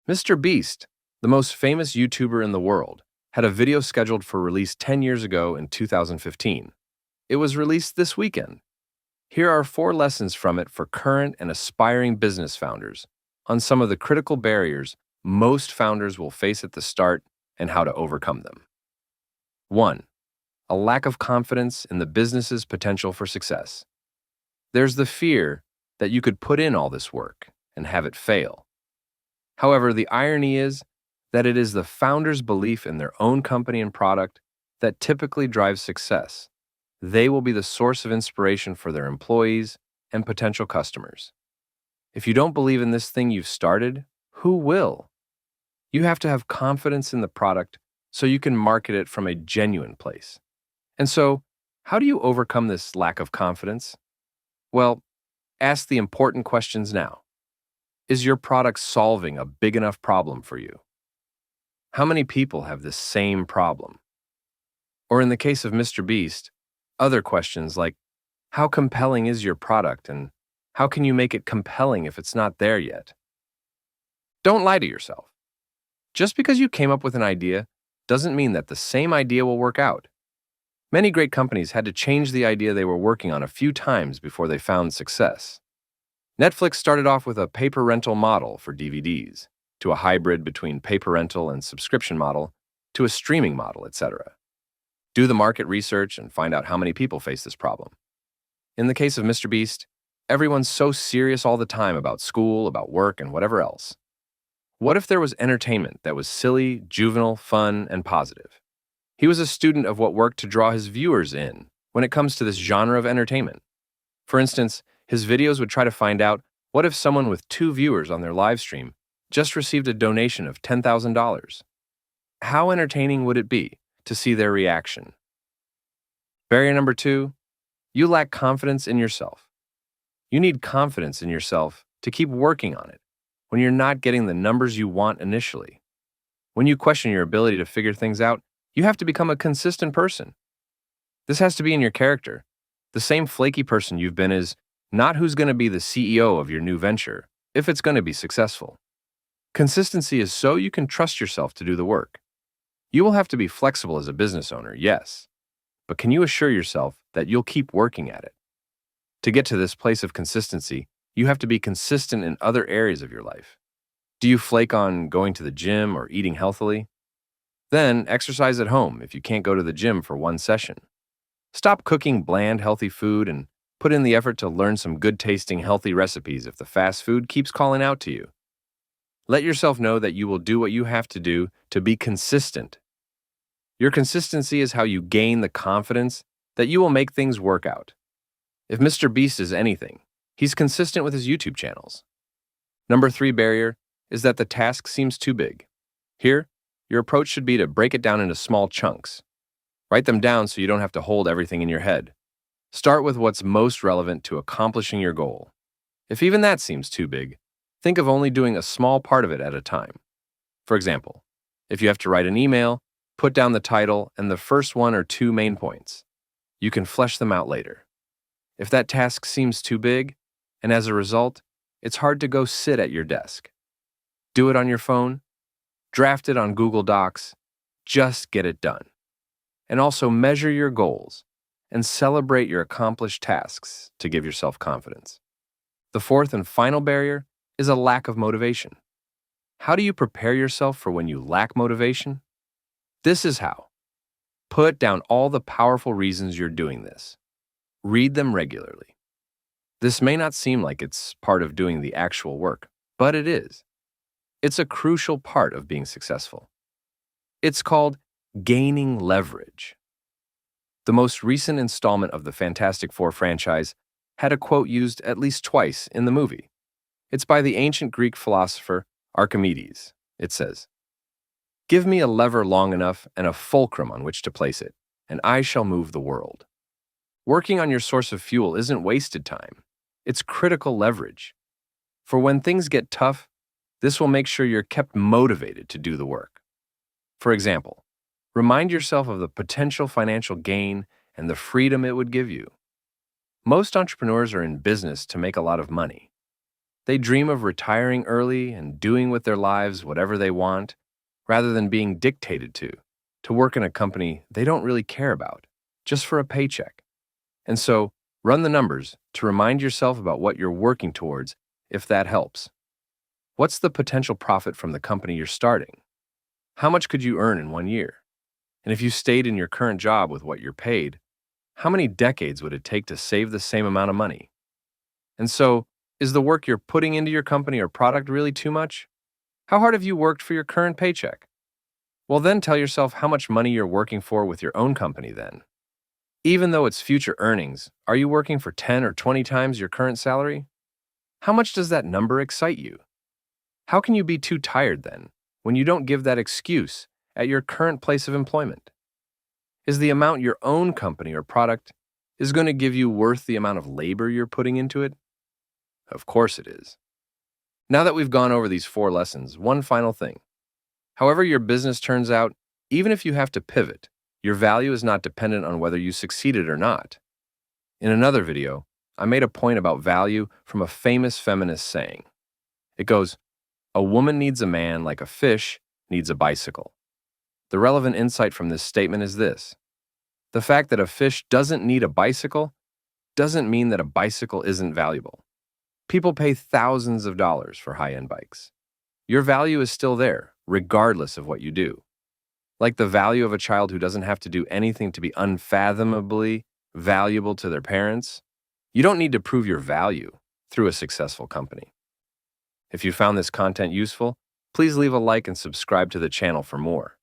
MrBeast, the most famous YouTuber in the world, had a video scheduled for release 10 years ago in 2015. It was released this weekend. Here are 4 lessons from it for current and aspiring business founders on some of the critical barriers most founders will face at the start and how to overcome them. 1. A lack of confidence in the business's potential for success. There's the fear that you could put in all this work and have it fail. However, the irony is that it is the founder's belief in their own company and product that typically drives success. They will be the source of inspiration for their employees and potential customers. If you don't believe in this thing you've started, who will? You have to have confidence in the product so you can market it from a genuine place. And so, how do you overcome this lack of confidence? Well, ask the important questions now. Is your product solving a big enough problem for you? How many people have this same problem? Or in the case of MrBeast, other questions like, how compelling is your product and how can you make it compelling if it's not there yet? Don't lie to yourself. Just because you came up with an idea doesn't mean that the same idea will work out. Many great companies had to change the idea they were working on a few times before they found success. Netflix started off with a paper rental model for DVDs, to a hybrid between paper rental and subscription model, to a streaming model, etc. Do the market research and find out how many people face this problem. In the case of MrBeast, everyone's so serious all the time about school, about work, and whatever else. What if there was entertainment that was silly, juvenile, fun, and positive? He was a student of what worked to draw his viewers in when it comes to this genre of entertainment. For instance, his videos would try to find out what if someone with 2 viewers on their live stream just received a donation of $10,000. How entertaining would it be to see their reaction? Barrier number 2, you lack confidence in yourself. You need confidence in yourself to keep working on it when you're not getting the numbers you want initially. When you question your ability to figure things out, you have to become a consistent person. This has to be in your character. The same flaky person you've been is not who's going to be the CEO of your new venture if it's going to be successful. Consistency is so you can trust yourself to do the work. You will have to be flexible as a business owner, yes, but can you assure yourself that you'll keep working at it? To get to this place of consistency, you have to be consistent in other areas of your life. Do you flake on going to the gym or eating healthily? Then exercise at home if you can't go to the gym for one session. Stop cooking bland, healthy food and put in the effort to learn some good-tasting, healthy recipes if the fast food keeps calling out to you. Let yourself know that you will do what you have to do to be consistent. Your consistency is how you gain the confidence that you will make things work out. If MrBeast is anything, he's consistent with his YouTube channels. Number 3 barrier is that the task seems too big. Here, your approach should be to break it down into small chunks. Write them down so you don't have to hold everything in your head. Start with what's most relevant to accomplishing your goal. If even that seems too big, think of only doing a small part of it at a time. For example, if you have to write an email, put down the title and the first 1 or 2 main points. You can flesh them out later. If that task seems too big, and as a result, it's hard to go sit at your desk. Do it on your phone, draft it on Google Docs, just get it done. And also measure your goals and celebrate your accomplished tasks to give yourself confidence. The 4th and final barrier is a lack of motivation. How do you prepare yourself for when you lack motivation? This is how. Put down all the powerful reasons you're doing this. Read them regularly. This may not seem like it's part of doing the actual work, but it is. It's a crucial part of being successful. It's called gaining leverage. The most recent installment of the Fantastic Four franchise had a quote used at least twice in the movie. It's by the ancient Greek philosopher Archimedes. It says, "Give me a lever long enough and a fulcrum on which to place it, and I shall move the world." Working on your source of fuel isn't wasted time. It's critical leverage. For when things get tough, this will make sure you're kept motivated to do the work. For example, remind yourself of the potential financial gain and the freedom it would give you. Most entrepreneurs are in business to make a lot of money. They dream of retiring early and doing with their lives whatever they want, rather than being dictated to work in a company they don't really care about, just for a paycheck. And so, run the numbers to remind yourself about what you're working towards, if that helps. What's the potential profit from the company you're starting? How much could you earn in 1 year? And if you stayed in your current job with what you're paid, how many decades would it take to save the same amount of money? And so, is the work you're putting into your company or product really too much? How hard have you worked for your current paycheck? Well, then tell yourself how much money you're working for with your own company then. Even though it's future earnings, are you working for 10 or 20 times your current salary? How much does that number excite you? How can you be too tired then, when you don't give that excuse at your current place of employment? Is the amount your own company or product is going to give you worth the amount of labor you're putting into it? Of course it is. Now that we've gone over these 4 lessons, one final thing. However your business turns out, even if you have to pivot, your value is not dependent on whether you succeeded or not. In another video, I made a point about value from a famous feminist saying. It goes, "A woman needs a man like a fish needs a bicycle." The relevant insight from this statement is this. The fact that a fish doesn't need a bicycle doesn't mean that a bicycle isn't valuable. People pay thousands of dollars for high-end bikes. Your value is still there, regardless of what you do. Like the value of a child who doesn't have to do anything to be unfathomably valuable to their parents, you don't need to prove your value through a successful company. If you found this content useful, please leave a like and subscribe to the channel for more.